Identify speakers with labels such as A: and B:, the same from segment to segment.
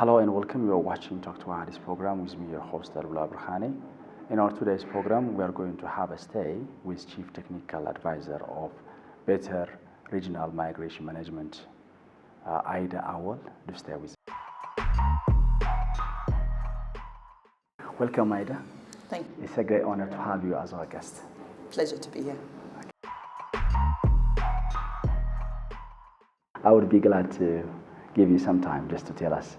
A: Hello and welcome. You are watching Talk to Addis program with me, your host Abdullah Burhani. In our today's program, we are going to have a stay with Chief Technical Advisor of Better Regional Migration Management, Aida Awal. Do stay with me. Welcome, Aida.
B: Thank you.
A: It's a great honor to have you as our guest.
B: Pleasure to be here.
A: I would be glad to give you some time just to tell us.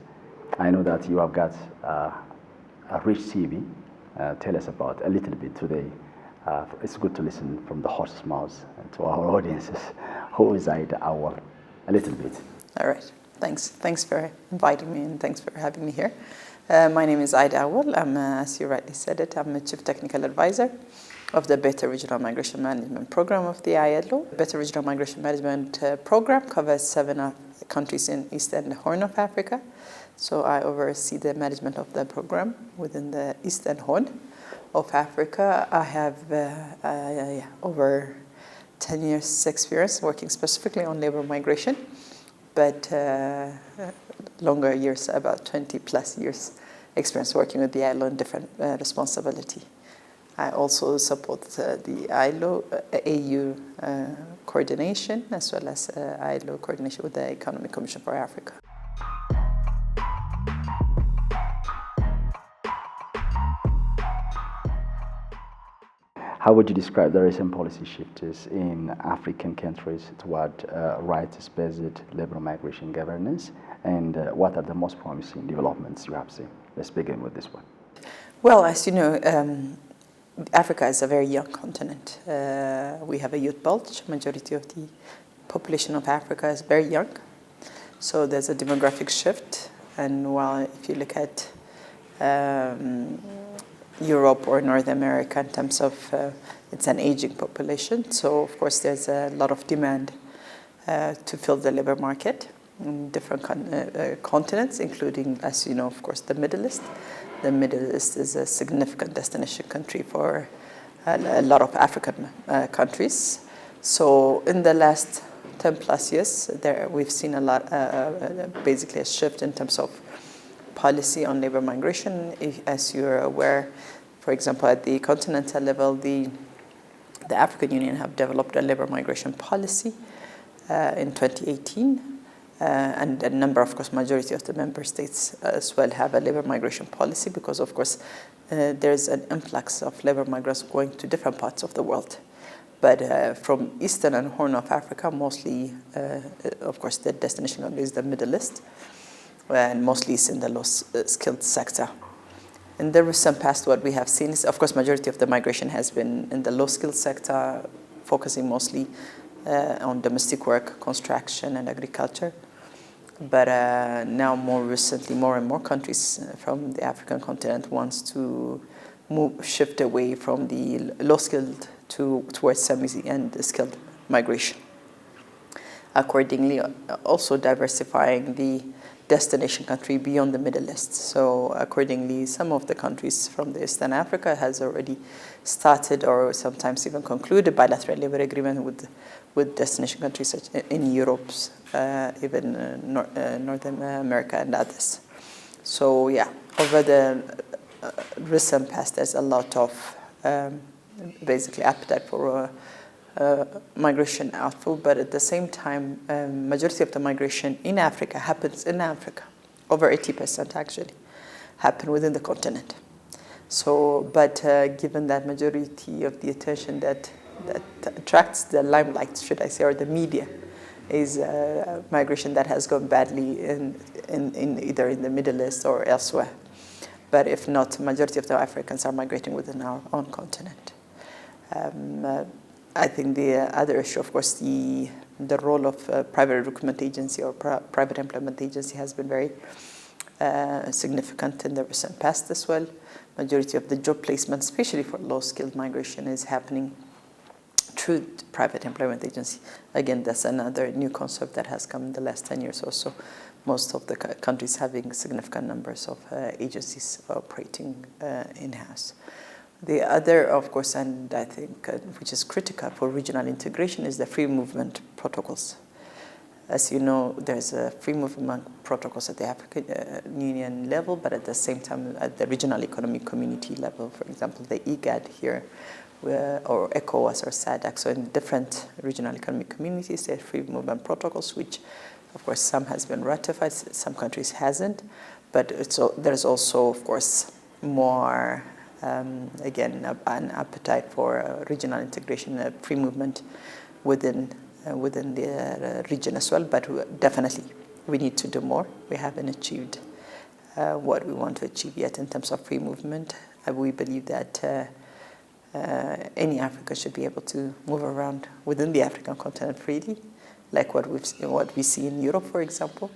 A: I know that you have got a rich CV. Tell us about a little bit today. It's good to listen from the horse's mouth to our audiences. Who is Aida Awal? A little bit.
B: All right. Thanks for inviting me and thanks for having me here. My name is Aida Awal. I'm, as you rightly said it, I'm a Chief Technical Advisor of the Better Regional Migration Management Program of the ILO. Better Regional Migration Management Program covers 7 countries in Eastern Horn of Africa. So I oversee the management of the program within the Eastern Horn of Africa. I have over 10 years experience working specifically on labor migration, but longer years, about 20 plus years experience working with the ILO in different responsibility. I also support the ILO, AU coordination, as well as ILO coordination with the Economic Commission for Africa.
A: How would you describe the recent policy shifts in African countries toward rights-based labor migration governance, and what are the most promising developments you have seen? Let's begin with this one.
B: Well, as you know, Africa is a very young continent. We have a youth bulge. Majority of the population of Africa is very young. So there's a demographic shift. And while if you look at Europe or North America in terms of it's an aging population. So, of course, there's a lot of demand to fill the labor market in different continents, including, as you know, of course, the Middle East. The Middle East is a significant destination country for a lot of African countries. So in the last 10 plus years, we've seen a lot, basically a shift in terms of policy on labor migration. As you're aware, for example, at the continental level, the African Union have developed a labor migration policy in 2018. And a number, of course, majority of the member states as well have a labor migration policy because, of course, there's an influx of labor migrants going to different parts of the world. But from Eastern and Horn of Africa, mostly, of course, the destination is the Middle East, and mostly it's in the low-skilled sector. In the recent past, what we have seen is, of course, majority of the migration has been in the low-skilled sector, focusing mostly on domestic work, construction, and agriculture. But now, more recently, more and more countries from the African continent wants to shift away from the low-skilled towards semi- and skilled migration. Accordingly, also diversifying the destination country beyond the Middle East. So accordingly, some of the countries from the Eastern Africa has already started or sometimes even concluded bilateral labor agreement with destination countries such in Europe, even North America and others. So yeah, over the recent past, there's a lot of basically appetite for migration outflow, but at the same time, majority of the migration in Africa happens in Africa. Over 80% actually happen within the continent. So, but given that majority of the attention that attracts the limelight, should I say, or the media, is migration that has gone badly in either in the Middle East or elsewhere. But if not, majority of the Africans are migrating within our own continent. I think the other issue, of course, the role of private recruitment agency or private employment agency has been very significant in the recent past as well. Majority of the job placement, especially for low-skilled migration, is happening through private employment agency. Again, that's another new concept that has come in the last 10 years or so. Most of the countries having significant numbers of agencies operating in-house. The other, of course, and I think which is critical for regional integration is the free movement protocols. As you know, there's a free movement protocols at the African Union level, but at the same time at the regional economic community level, for example, the IGAD here, or ECOWAS or SADC. So in different regional economic communities, there are free movement protocols, which, of course, some has been ratified, some countries hasn't. But there's also, of course, more, again, an appetite for regional integration, free movement within the region as well. But definitely, we need to do more. We haven't achieved what we want to achieve yet in terms of free movement. We believe that any African should be able to move around within the African continent freely, like what we see in Europe, for example.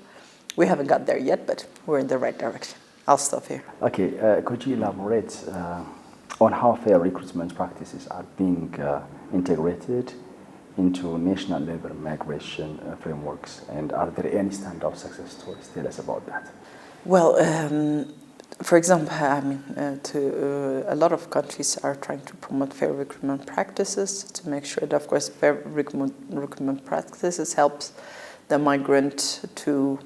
B: We haven't got there yet, but we're in the right direction. I'll stop here.
A: Okay, could you elaborate on how fair recruitment practices are being integrated into national labor migration frameworks, and are there any standout success stories? Tell us about that.
B: Well, for example, a lot of countries are trying to promote fair recruitment practices to make sure that, of course, fair recruitment practices helps the migrant to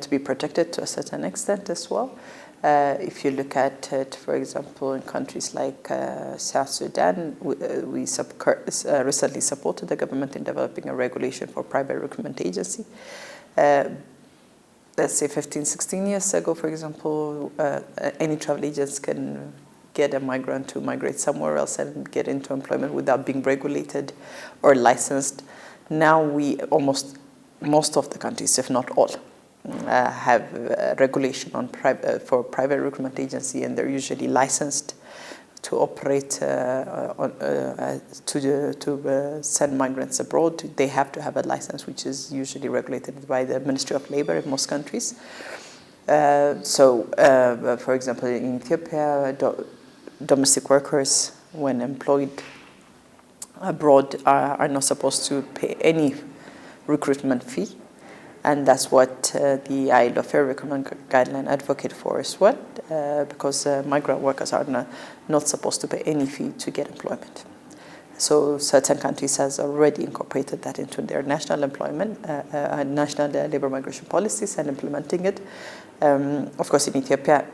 B: be protected to a certain extent as well. If you look at it, for example, in countries like South Sudan, we recently supported the government in developing a regulation for private recruitment agency. Let's say 15, 16 years ago, for example, any travel agents can get a migrant to migrate somewhere else and get into employment without being regulated or licensed. Now most of the countries, if not all, have regulation on for private recruitment agency, and they're usually licensed to operate to send migrants abroad. They have to have a license, which is usually regulated by the Ministry of Labor in most countries. For example, in Ethiopia, domestic workers, when employed abroad, are not supposed to pay any recruitment fee. And that's what the ILO Fair Recruitment Guideline advocate for as well, because migrant workers are not supposed to pay any fee to get employment. So certain countries has already incorporated that into their national national labor migration policies and implementing it. Of course, in Ethiopia,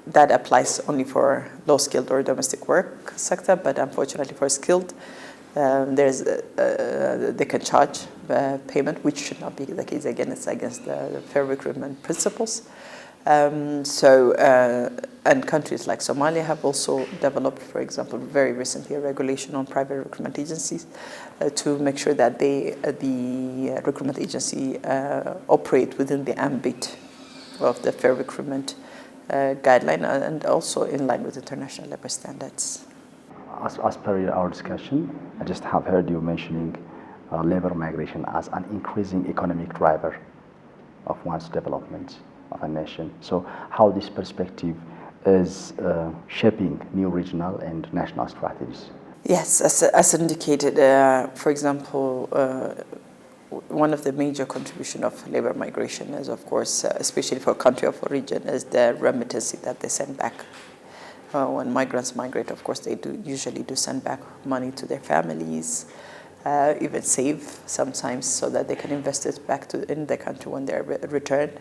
B: that applies only for low-skilled or domestic work sector, but unfortunately for skilled, they can charge payment, which should not be the case. Again, it's against the fair recruitment principles. And countries like Somalia have also developed, for example, very recently a regulation on private recruitment agencies to make sure that the recruitment agency operate within the ambit of the fair recruitment guideline and also in line with international labor standards.
A: As per our discussion, I just have heard you mentioning labor migration as an increasing economic driver of one's development of a nation. So how this perspective is shaping new regional and national strategies?
B: Yes, as indicated, for example, one of the major contributions of labor migration is, of course, especially for a country of origin, is the remittance that they send back. When migrants migrate, of course, they usually send back money to their families, even save sometimes so that they can invest it back in the country when they're returned.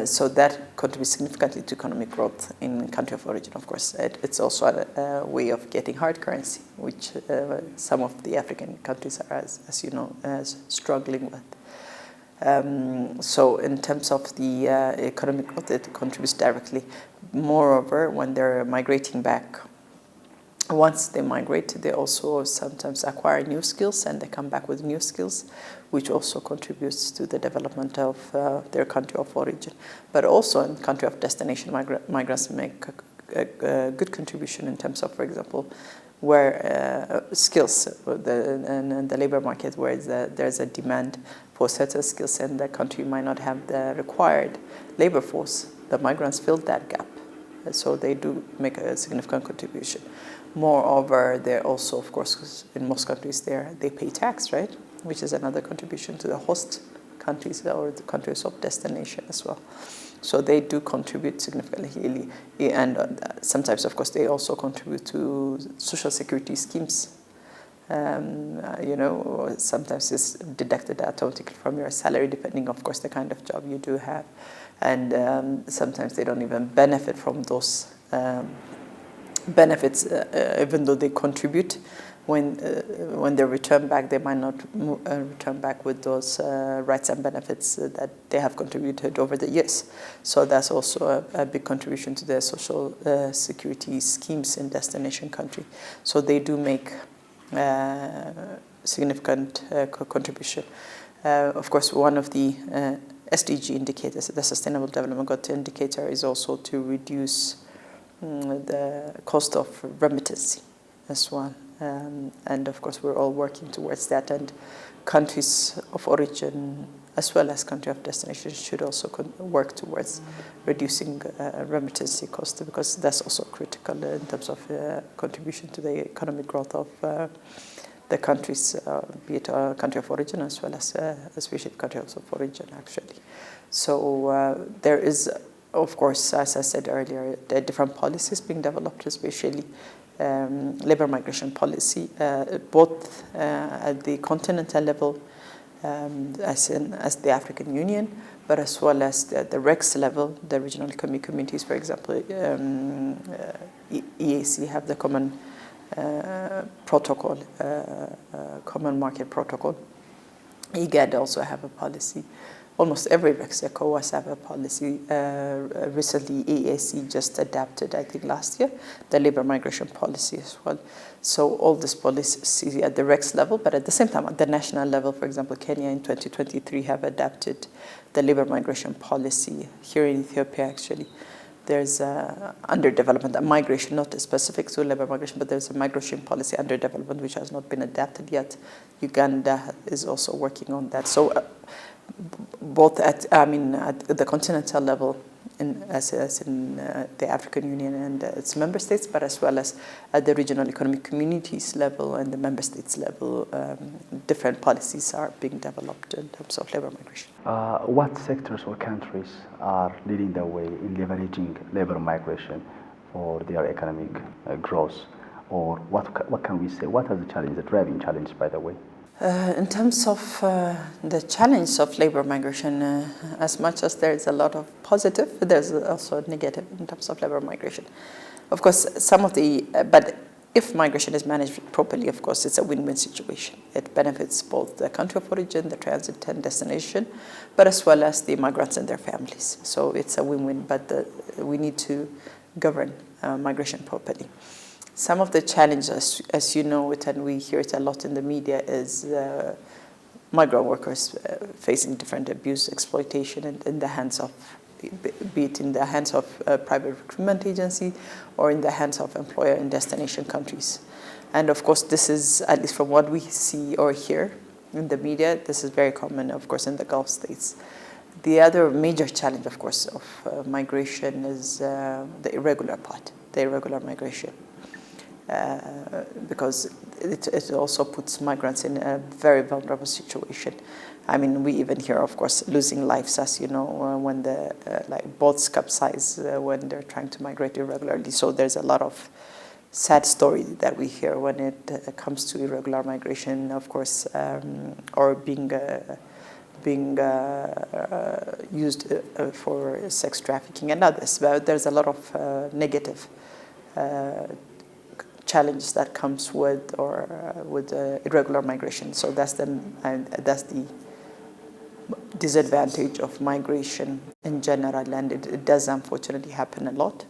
B: So that contributes significantly to economic growth in country of origin, of course. It's also a way of getting hard currency, which some of the African countries are, as you know, struggling with. So in terms of the economic growth, it contributes directly. Moreover, when they're migrating back, once they migrate, they also sometimes acquire new skills and they come back with new skills, which also contributes to the development of their country of origin. But also in country of destination, migrants make a good contribution in terms of, for example, where skills in the labor market, where there's a demand for certain skills and the country might not have the required labor force, the migrants fill that gap. So they do make a significant contribution. Moreover, they're also, of course, in most countries they pay tax, right? Which is another contribution to the host countries or the countries of destination as well. So they do contribute significantly, and sometimes, of course, they also contribute to social security schemes Sometimes it's deducted automatically from your salary, depending, of course, the kind of job you do have. And sometimes they don't even benefit from those benefits, even though they contribute. When they return back, they might not return back with those rights and benefits that they have contributed over the years. So that's also a big contribution to their social security schemes in destination country. So they do make significant contribution. Of course, one of the SDG indicators, the Sustainable Development Goal indicator, is also to reduce the cost of remittance as well. And of course, we're all working towards that. And countries of origin as well as country of destination should also work towards reducing remittance cost, because that's also critical in terms of contribution to the economic growth of the countries, be it a country of origin as well as especially countries of origin, actually. So there is, of course, as I said earlier, there are different policies being developed, especially labor migration policy, both at the continental level, as the African Union, but as well as the REX level, the regional economic communities. For example, EAC have the common protocol, common market protocol. IGAD also have a policy. Almost every REX ECOWAS have a policy. Recently, EAC just adapted, I think last year, the labor migration policy as well. So all this policy at the REX level, but at the same time, at the national level, for example, Kenya in 2023 have adapted the labor migration policy. Here in Ethiopia, actually, there's underdevelopment, a migration, not specific to labor migration, but there's a migration policy under development which has not been adapted yet. Uganda is also working on that. So both at the continental level, as in the African Union and its member states, but as well as at the regional economic communities level and the member states level, different policies are being developed in terms of labor migration.
A: What sectors or countries are leading the way in leveraging labor migration for their economic growth? Or what can we say? What are the challenges, the driving challenges, by the way?
B: In terms of the challenge of labor migration, as much as there is a lot of positive, there's also negative in terms of labor migration. Of course, but if migration is managed properly, of course, it's a win-win situation. It benefits both the country of origin, the transit and destination, but as well as the migrants and their families. So it's a win-win, but we need to govern migration properly. Some of the challenges, as you know it, and we hear it a lot in the media, is migrant workers facing different abuse, exploitation in the hands of, be it in the hands of private recruitment agency or in the hands of employer in destination countries. And of course, this is, at least from what we see or hear in the media, this is very common, of course, in the Gulf states. The other major challenge, of course, of migration is the irregular part, the irregular migration. Because it also puts migrants in a very vulnerable situation. I mean, we even hear, of course, losing lives, as you know, when the boats capsize when they're trying to migrate irregularly. So there's a lot of sad story that we hear when it comes to irregular migration, of course, or being used for sex trafficking and others. But there's a lot of negative challenges that comes with irregular migration. So that's the disadvantage of migration in general, and it does unfortunately happen a lot,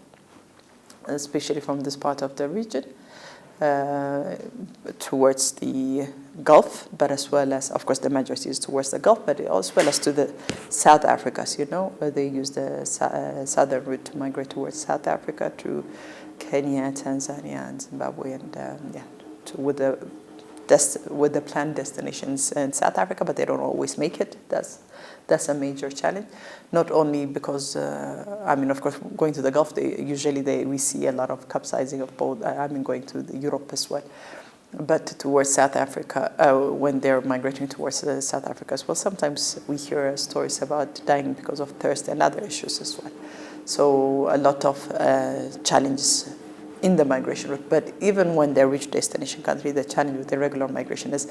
B: especially from this part of the region towards the Gulf, but as well as, of course, the majority is towards the Gulf, but as well as to the South Africa. As you know, they use the southern route to migrate towards South Africa through Kenya, Tanzania, and Zimbabwe, and with the planned destinations in South Africa, but they don't always make it. That's a major challenge. Not only because, of course, going to the Gulf, we see a lot of capsizing of boats. Going to Europe as well. But towards South Africa, when they're migrating towards South Africa as well, sometimes we hear stories about dying because of thirst and other issues as well. So a lot of challenges in the migration route. But even when they reach destination country, the challenge with irregular migration is,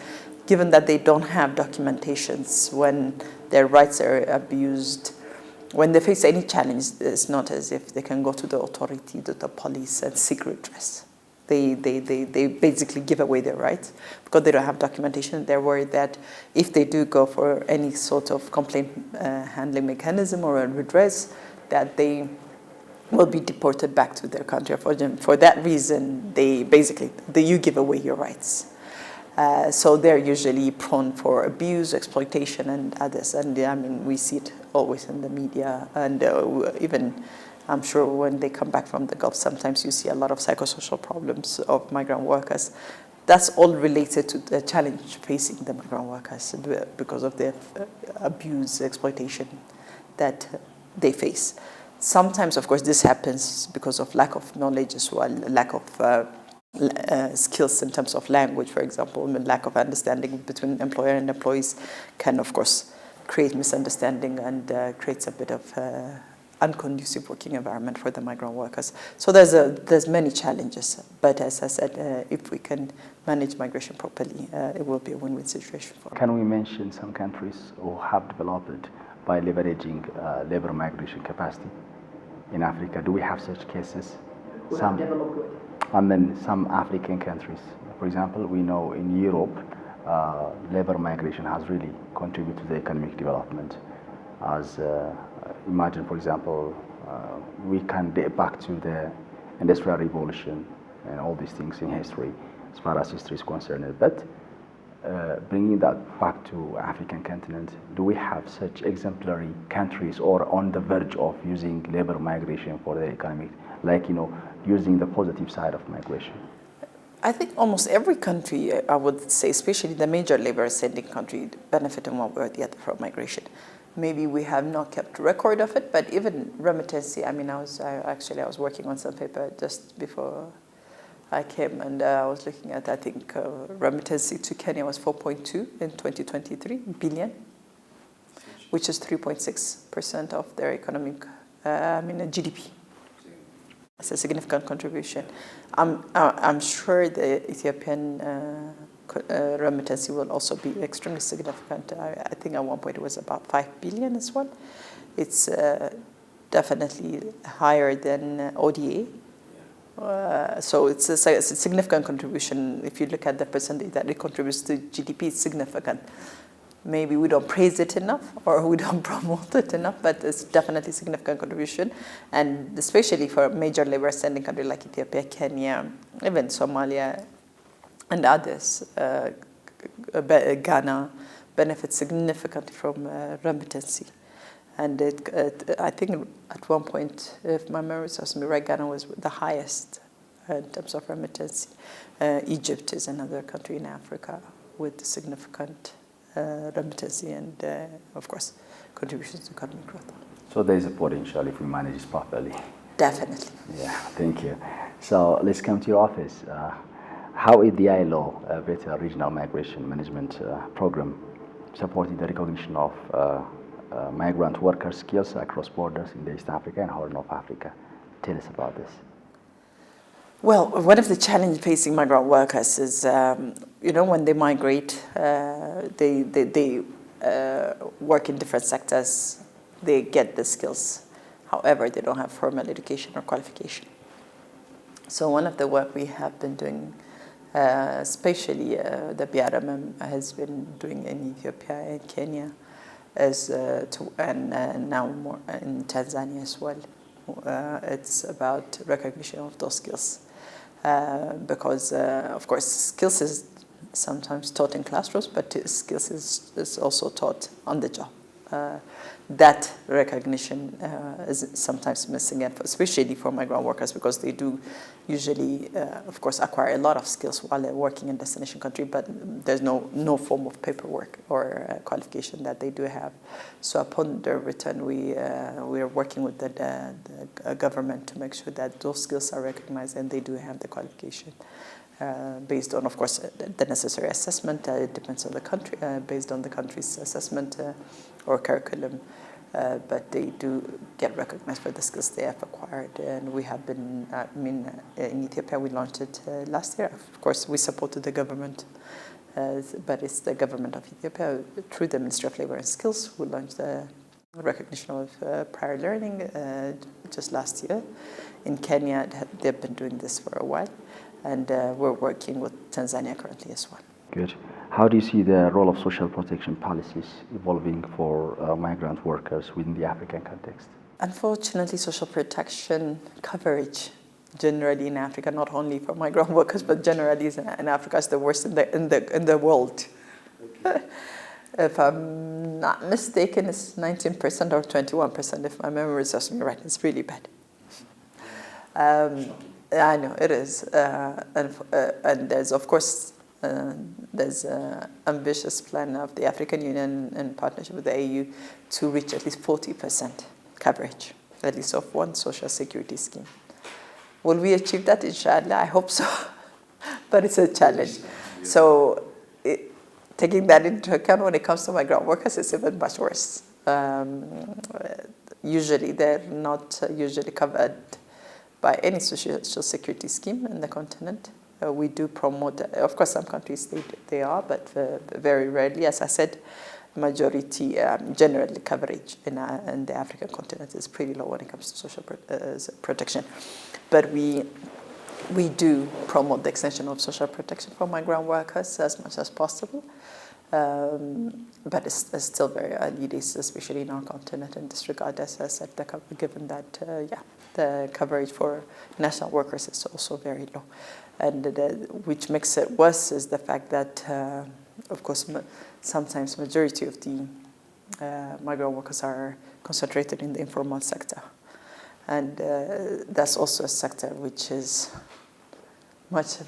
B: given that they don't have documentations, when their rights are abused, when they face any challenge, it's not as if they can go to the authority, to the police, and seek redress. They basically give away their rights because they don't have documentation. They're worried that if they do go for any sort of complaint handling mechanism or a redress, that they will be deported back to their country. For that reason, you give away your rights. So they're usually prone for abuse, exploitation, and others. And I mean, we see it always in the media, and even I'm sure when they come back from the Gulf, sometimes you see a lot of psychosocial problems of migrant workers. That's all related to the challenge facing the migrant workers because of the abuse, exploitation that they face. Sometimes, of course, this happens because of lack of knowledge as well, lack of skills in terms of language, for example, and lack of understanding between employer and employees can, of course, create misunderstanding and creates a bit of unconducive working environment for the migrant workers. So there's many challenges, but as I said, if we can manage migration properly, it will be a win-win situation for us.
A: Can we mention some countries who have developed by leveraging labor migration capacity in Africa? Do we have such cases? Some African countries. For example, we know in Europe, labor migration has really contributed to the economic development. As imagine, for example, we can date back to the Industrial Revolution and all these things in history, as far as history is concerned. But bringing that back to African continent, do we have such exemplary countries or on the verge of using labor migration for the economic, like, using the positive side of migration?
B: I think almost every country, I would say, especially the major labor-sending country, benefit in one way or the other from migration. Maybe we have not kept record of it, but even remittance, I mean, I was working on some paper just before I came, and I was looking at, I think, remittance to Kenya was 4.2 in 2023 billion, which is 3.6% of their economic, GDP. It's a significant contribution. I'm sure the Ethiopian remittance will also be extremely significant. I think at one point it was about 5 billion as well. It's definitely higher than ODA. So it's a significant contribution. If you look at the percentage that it contributes to GDP, it's significant. Maybe we don't praise it enough or we don't promote it enough, but it's definitely a significant contribution. And especially for a major labor-sending country like Ethiopia, Kenya, even Somalia, and others, Ghana benefits significantly from remittance. And I think at one point, if my memory serves me right, Ghana was the highest in terms of remittance. Egypt is another country in Africa with significant remittance and, of course, contributions to economic growth.
A: So there is a potential if we manage this properly.
B: Definitely.
A: Yeah, thank you. So let's come to your office. How is the ILO, Better Regional Migration Management Program, supporting the recognition of migrant worker skills across borders in East Africa and Horn of Africa? Tell us about this.
B: Well, one of the challenges facing migrant workers is, when they migrate, they work in different sectors, they get the skills. However, they don't have formal education or qualification. So one of the work we have been doing, especially the BRMM has been doing in Ethiopia and Kenya, and now more in Tanzania as well. It's about recognition of those skills. Because, of course, skills is sometimes taught in classrooms, but skills is also taught on the job. That recognition is sometimes missing, especially for migrant workers, because they do usually, of course, acquire a lot of skills while they're working in destination country, but there's no form of paperwork or qualification that they do have. So upon their return, we are working with the government to make sure that those skills are recognized and they do have the qualification. Based on, of course, the necessary assessment. It depends on the country, based on the country's assessment or curriculum. but they do get recognized for the skills they have acquired. And we have been, in Ethiopia, we launched it last year. Of course, we supported the government, but it's the government of Ethiopia, through the Ministry of Labor and Skills, who launched the recognition of prior learning just last year. In Kenya, they've been doing this for a while, and we're working with Tanzania currently as well.
A: Good. How do you see the role of social protection policies evolving for migrant workers within the African context?
B: Unfortunately, social protection coverage generally in Africa, not only for migrant workers, but generally in Africa, is the worst in the world. Okay. If I'm not mistaken, it's 19% or 21%, if my memory serves me right. It's really bad. I know, it is. And there's, of course, there's an ambitious plan of the African Union in partnership with the AU to reach at least 40% coverage, at least of one social security scheme. Will we achieve that? Inshallah, I hope so. But it's a challenge. So taking that into account when it comes to migrant workers, it's even much worse. Usually, they're not usually covered by any social security scheme in the continent. We do promote, of course, some countries they are, but very rarely. As I said, majority, generally coverage in the African continent is pretty low when it comes to social protection. But we do promote the extension of social protection for migrant workers as much as possible. But it's still very early days, especially in our continent in this regard, as I said, given that, the coverage for national workers is also very low. And which makes it worse is the fact that, of course, sometimes majority of the migrant workers are concentrated in the informal sector. And that's also a sector which is much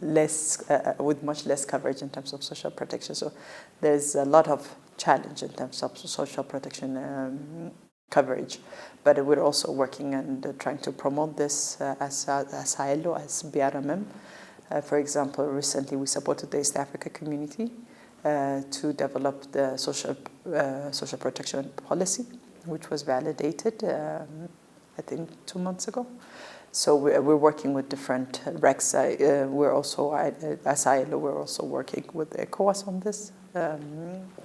B: less, with much less coverage in terms of social protection. So there's a lot of challenge in terms of social protection coverage. But we're also working and trying to promote this as ILO, as BRMM. For example, recently we supported the East Africa community to develop the social protection policy, which was validated, I think, 2 months ago. So we're working with different RECs. We're also, as ILO, we're also working with ECOWAS on this,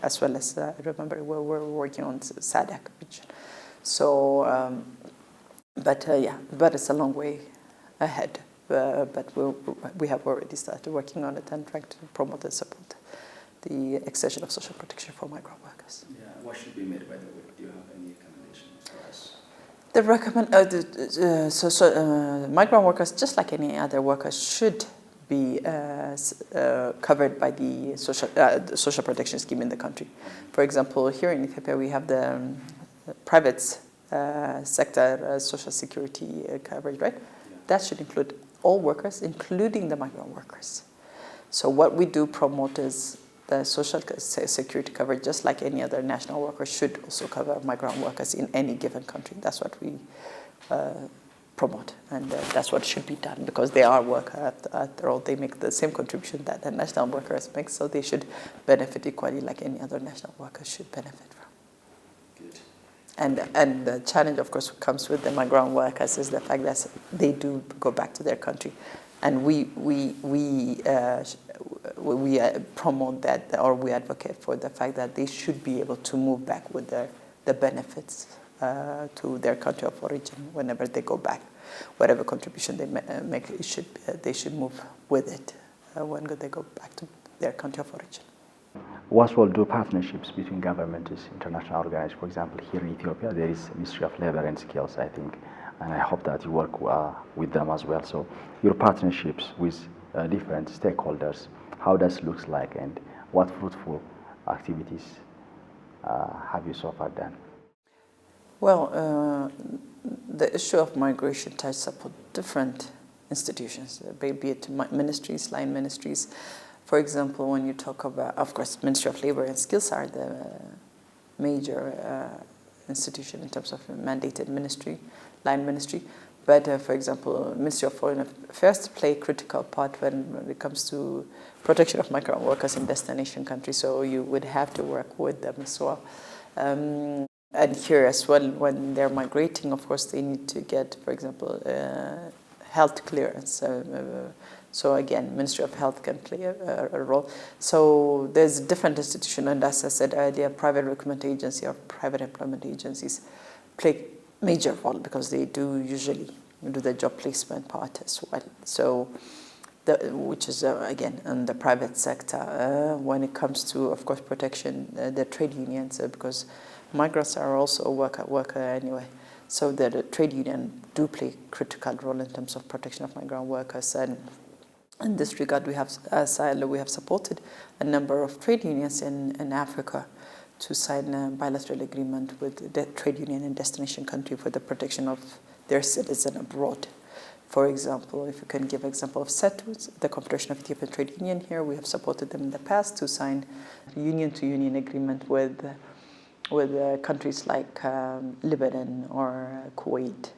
B: as well as, I remember, we're working on SADC region. So, but it's a long way ahead. But we have already started working on it and trying to promote and support the extension of social protection for migrant workers.
A: Yeah, what should be made by the way? Do you have any recommendations for us?
B: Migrant workers, just like any other workers, should be covered by the social protection scheme in the country. For example, here in Ethiopia, we have the private sector social security coverage, right? Yeah. That should include all workers, including the migrant workers. So what we do promote is the social security coverage, just like any other national worker, should also cover migrant workers in any given country. That's what we promote, and that's what should be done, because they are workers. After all, they make the same contribution that the national workers make, so they should benefit equally like any other national worker should benefit from.
A: Good.
B: And the challenge, of course, comes with the migrant workers is the fact that they do go back to their country, and we promote that, or we advocate for the fact that they should be able to move back with the benefits to their country of origin whenever they go back. Whatever contribution they make, they should move with it when they go back to their country of origin.
A: What will do partnerships between governments, international organizations? For example, here in Ethiopia, there is Ministry of Labor and Skills, I think, and I hope that you work with them as well. So your partnerships with different stakeholders, how does looks like, and what fruitful activities have you so far done?
B: Well, the issue of migration touches upon different institutions, be it ministries, line ministries. For example, when you talk about, of course, Ministry of Labor and Skills are the major institution in terms of mandated ministry, line ministry. But for example, Ministry of Foreign Affairs play a critical part when it comes to protection of migrant workers in destination countries. So you would have to work with them as well. And here as well, when they're migrating, of course, they need to get, for example, health clearance. So again, Ministry of Health can play a role. So there's different institutions, and as I said earlier, private recruitment agency or private employment agencies play major role because they do usually do the job placement part as well. So, which is again in the private sector. When it comes to, of course, protection, the trade unions, because migrants are also a worker anyway. So the trade union do play a critical role in terms of protection of migrant workers. And in this regard, we have, as ILO, we have supported a number of trade unions in Africa to sign a bilateral agreement with the trade union in destination country for the protection of their citizen abroad. For example, if you can give example of SETU, the Confederation of Ethiopian Trade Union here, we have supported them in the past to sign a union-to-union agreement with countries like Lebanon or Kuwait,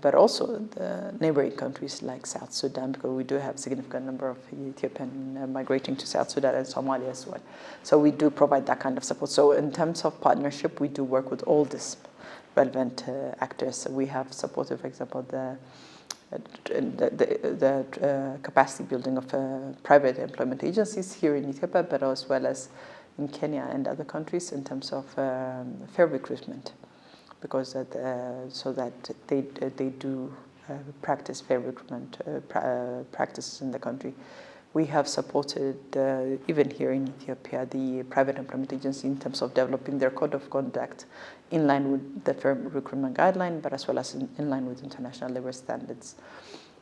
B: but also the neighboring countries like South Sudan, because we do have a significant number of Ethiopian migrating to South Sudan and Somalia as well. So we do provide that kind of support. So in terms of partnership, we do work with all these relevant actors. We have supported, for example, the capacity building of private employment agencies here in Ethiopia, but as well as in Kenya and other countries in terms of fair recruitment, because so that they do practice fair recruitment practices in the country. We have supported, even here in Ethiopia, the private employment agency in terms of developing their code of conduct in line with the fair recruitment guideline, but as well as in line with international labor standards.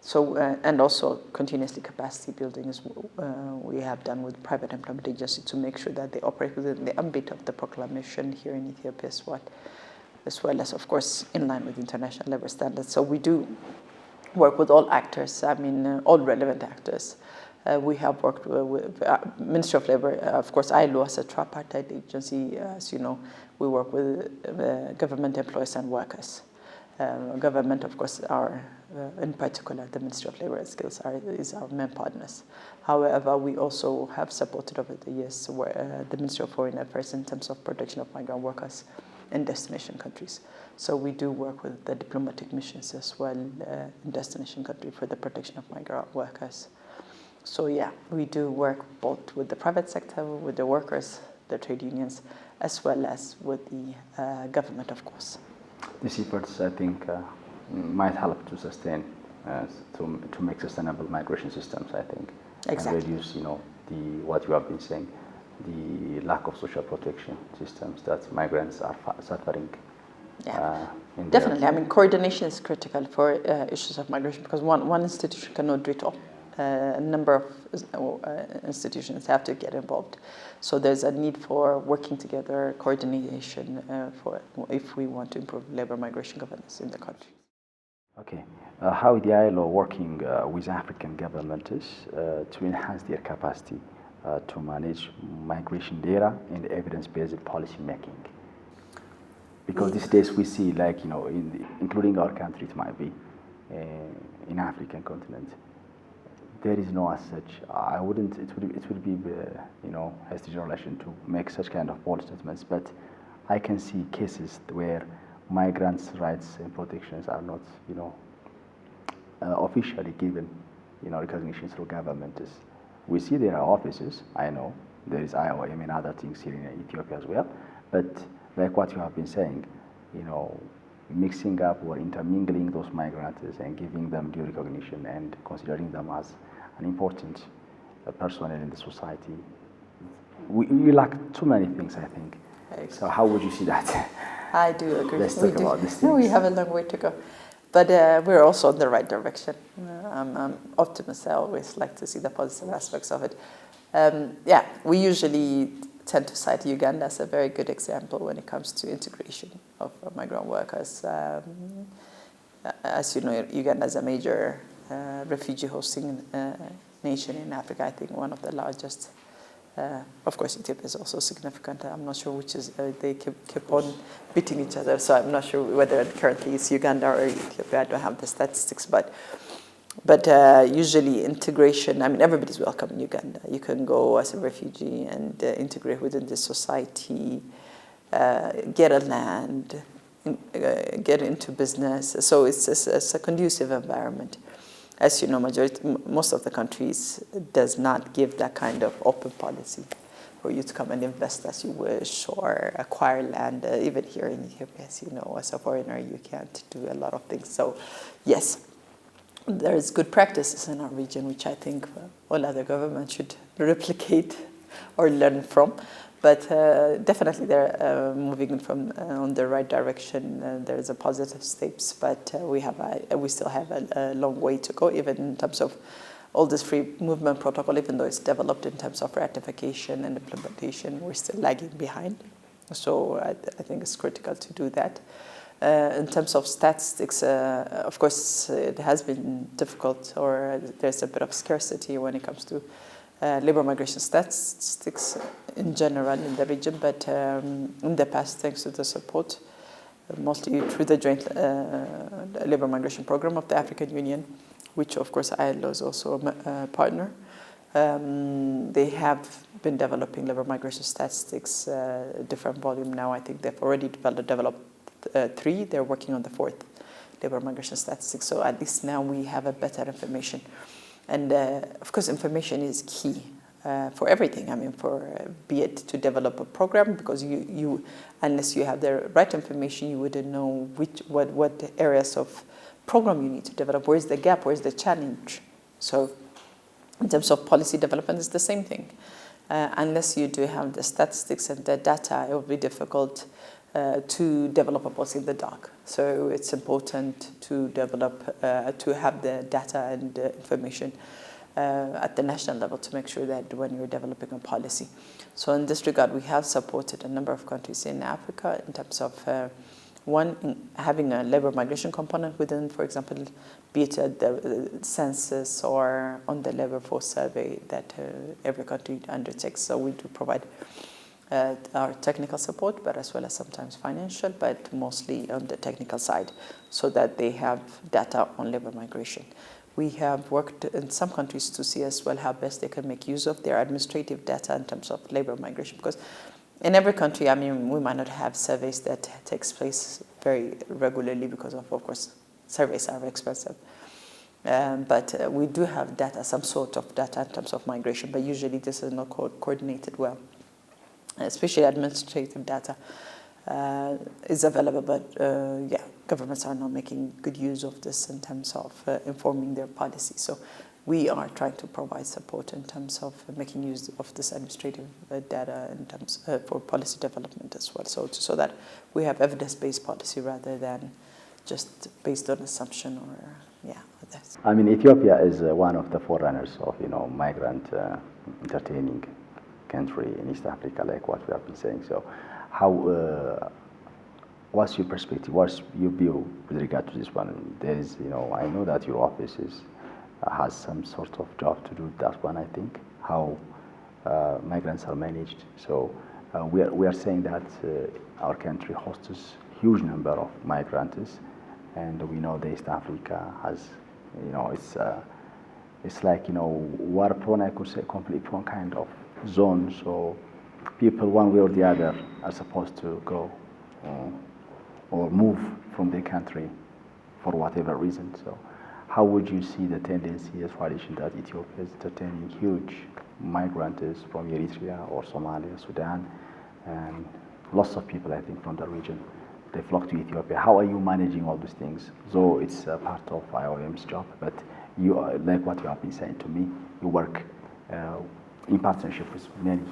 B: So, and also continuously capacity building is we have done with private employment agency to make sure that they operate within the ambit of the proclamation here in Ethiopia as well as, of course, in line with international labor standards. So we do work with all actors, I mean, all relevant actors. We have worked with Ministry of Labor, of course, ILO as a tripartite agency. As you know, we work with government employees and workers. Government, of course, are, in particular, the Ministry of Labor and Skills is our main partners. However, we also have supported over the years the Ministry of Foreign Affairs in terms of protection of migrant workers in destination countries. So we do work with the diplomatic missions as well in destination country for the protection of migrant workers. So yeah, we do work both with the private sector, with the workers, the trade unions, as well as with the government, of course.
A: These efforts, I think, might help to sustain, to make sustainable migration systems, I think.
B: Exactly.
A: And reduce, what you have been saying, the lack of social protection systems that migrants are suffering.
B: Yeah, definitely. I mean, coordination is critical for issues of migration because one institution cannot do it all. A number of institutions have to get involved. So there's a need for working together, coordination if we want to improve labor migration governance in the country.
A: Okay. How is the ILO working with African governments to enhance their capacity to manage migration data and evidence-based policy making? Because these days we see, like, including our country, it might be in African continent, there is no as such. I wouldn't. It would be hasty generalization to make such kind of bold statements. But I can see cases where migrants' rights and protections are not, officially given, recognition through governments. We see there are offices. I know there is IOM and other things here in Ethiopia as well. But like what you have been saying, mixing up or intermingling those migrants and giving them due recognition and considering them as an important personnel in the society. We lack too many things, I think. Exactly. So how would you see that?
B: I do agree.
A: Let's talk about these things.
B: We have a long way to go. But we're also in the right direction. I'm an optimist. I always like to see the positive aspects of it. We usually tend to cite Uganda as a very good example when it comes to integration of migrant workers. As you know, Uganda is a major refugee hosting nation in Africa. I think one of the largest. Of course, Ethiopia is also significant. I'm not sure which is. They keep on beating each other, so I'm not sure whether currently it's Uganda or Ethiopia. I don't have the statistics, but usually integration. I mean, everybody's welcome in Uganda. You can go as a refugee and integrate within the society get a land, get into business. So it's a conducive environment. As you know, most of the countries does not give that kind of open policy for you to come and invest as you wish or acquire land. Even here in Ethiopia, as you know, as a foreigner, you can't do a lot of things. So, yes, there's good practices in our region, which I think all other governments should replicate or learn from. But definitely they're moving from on the right direction. There's a positive steps, but we still have a long way to go, even in terms of all this free movement protocol. Even though it's developed in terms of ratification and implementation, we're still lagging behind. So I think it's critical to do that. In terms of statistics, of course, it has been difficult, or there's a bit of scarcity when it comes to labor migration statistics in general in the region, but in the past, thanks to the support, mostly through the joint labor migration program of the African Union, which of course ILO is also a partner, they have been developing labor migration statistics, different volume now. I think they've already developed 3, they're working on the 4th labor migration statistics, so at least now we have a better information. And of course, information is key for everything. I mean, be it to develop a program, because you unless you have the right information, you wouldn't know what areas of program you need to develop. Where's the gap? Where's the challenge? So, in terms of policy development, it's the same thing. Unless you do have the statistics and the data, it will be difficult to develop a policy in the dark. So it's important to develop, to have the data and information at the national level to make sure that when you're developing a policy. So in this regard, we have supported a number of countries in Africa in terms of having a labor migration component within, for example, be it the census or on the labor force survey that every country undertakes. So we do provide our technical support, but as well as sometimes financial, but mostly on the technical side, so that they have data on labor migration. We have worked in some countries to see as well how best they can make use of their administrative data in terms of labor migration, because in every country, I mean, we might not have surveys that takes place very regularly because of course, surveys are expensive. But we do have data, some sort of data in terms of migration, but usually this is not coordinated well. Especially administrative data is available, but governments are not making good use of this in terms of informing their policy. So we are trying to provide support in terms of making use of this administrative data in terms for policy development as well. So that we have evidence-based policy rather than just based on assumption or that's.
A: I mean, Ethiopia is one of the forerunners of migrant entertaining country in East Africa, like what we have been saying. So what's your perspective, what's your view with regard to this one? There is, I know that your office has some sort of job to do with that one, I think, how migrants are managed. So we are saying that our country hosts huge number of migrants, and we know that East Africa has, it's like, war-prone, I could say, conflict-prone kind of zone. So people, one way or the other, are supposed to go or move from their country for whatever reason. So how would you see the tendency as tradition that Ethiopia is entertaining huge migrants from Eritrea or Somalia, Sudan, and lots of people, I think, from the region, they flock to Ethiopia. How are you managing all these things? Though it's part of IOM's job, but you, like what you have been saying to me, you work in partnership with many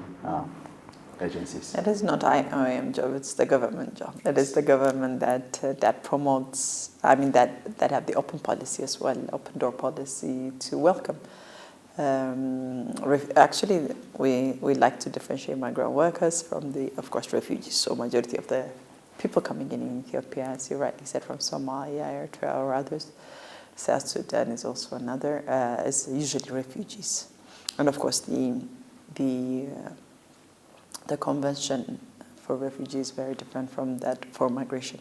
A: agencies.
B: It is not IOM job, it's the government job. It is the government that promotes, that have the open policy as well, open door policy to welcome. Actually, we like to differentiate migrant workers from of course, refugees. So majority of the people coming in Ethiopia, as you rightly said, from Somalia, Eritrea, or others, South Sudan is also another, is usually refugees. And of course, the convention for refugees is very different from that for migration.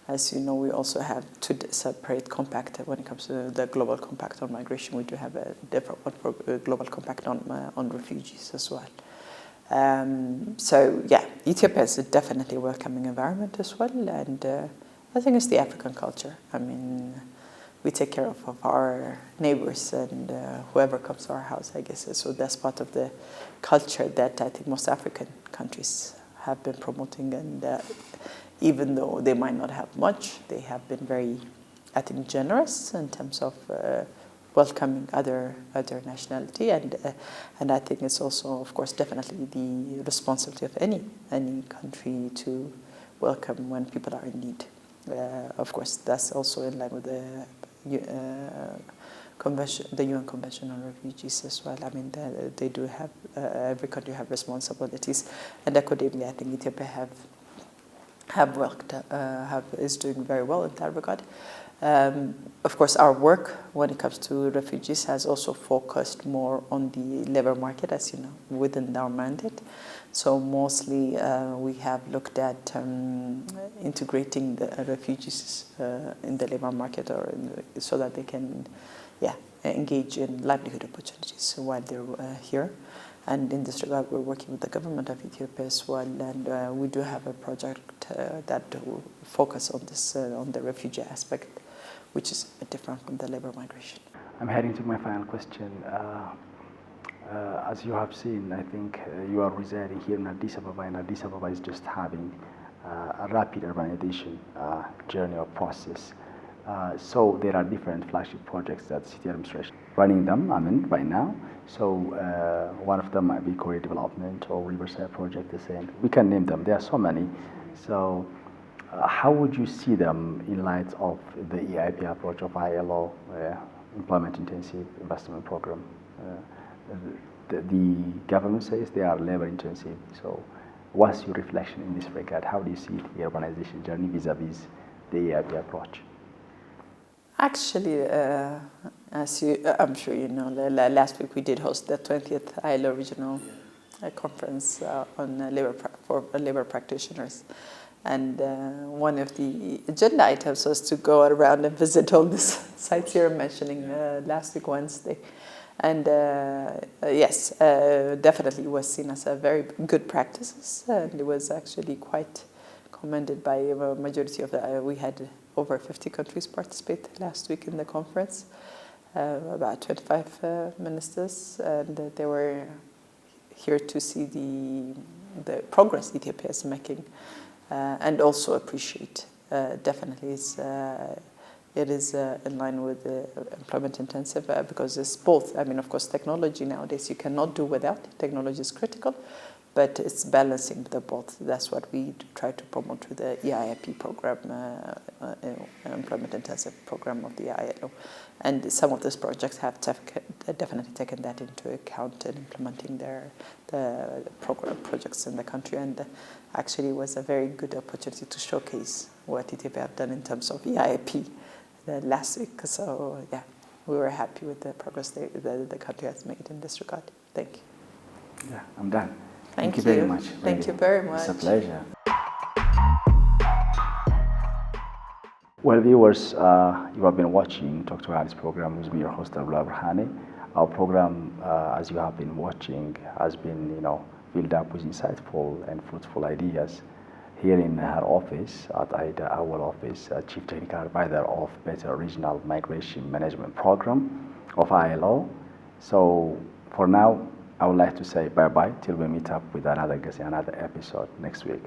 B: As you know, we also have two separate compact when it comes to the global compact on migration. We do have a different one for global compact on refugees as well. So yeah, Ethiopia is a definitely welcoming environment as well, and I think it's the African culture. I mean, we take care of our neighbors and whoever comes to our house, I guess. So that's part of the culture that I think most African countries have been promoting, and even though they might not have much, they have been very, I think, generous in terms of welcoming other nationality, and I think it's also, of course, definitely the responsibility of any country to welcome when people are in need. Of course, that's also in line with the UN Convention on Refugees as well. I mean, they do have every country have responsibilities, and accordingly, I think Ethiopia is doing very well in that regard. Of course, our work when it comes to refugees has also focused more on the labor market, as you know, within our mandate. So mostly we have looked at integrating the refugees in the labor market, so that they can, engage in livelihood opportunities while they're here. And in this regard, we're working with the government of Ethiopia as well, and we do have a project that will focus on this, on the refugee aspect, which is a bit different from the labor migration.
A: I'm heading to my final question. As you have seen, I think you are residing here in Addis Ababa, and Addis Ababa is just having a rapid urbanization journey or process. So there are different flagship projects that city administration running them, right now. So one of them might be Korea Development or Riverside Project, the same. We can name them. There are so many. So how would you see them in light of the EIP approach of ILO, Employment Intensive Investment Program? The government says they are labor intensive. So what's your reflection in this regard? How do you see the urbanization journey vis-a-vis the EIP approach?
B: Actually, as I'm sure you know, last week we did host the 20th ILO Regional Conference on labor practitioners. And one of the agenda items was to go around and visit all these sites you're mentioning last week, Wednesday. And yes, definitely was seen as a very good practices, and it was actually quite commended by a majority of we had over 50 countries participate last week in the conference, about 25 ministers, and they were here to see the progress Ethiopia is making, and also appreciate. Definitely, it is in line with the employment intensive because it's both. I mean, of course, technology nowadays you cannot do without. Technology is critical, but it's balancing the both. That's what we try to promote with the EIP program, employment intensive program of the ILO. And some of these projects have definitely taken that into account in implementing the program projects in the country. And actually, it was a very good opportunity to showcase what Ethiopia have done in terms of EIP last week. So yeah, we were happy with the progress the country has made in this regard. Thank you.
A: Yeah, I'm done.
B: Thank you
A: very much.
B: Thank you very much.
A: It's a pleasure. Well, viewers, you have been watching Talk to Addis program with me, your host, Abdullah Burhani. Our program, as you have been watching, has been, filled up with insightful and fruitful ideas. Here in her office, at Aida Awal office, Chief Technical Advisor of Better Regional Migration Management Program of ILO. So for now, I would like to say bye-bye till we meet up with another guest in another episode next week.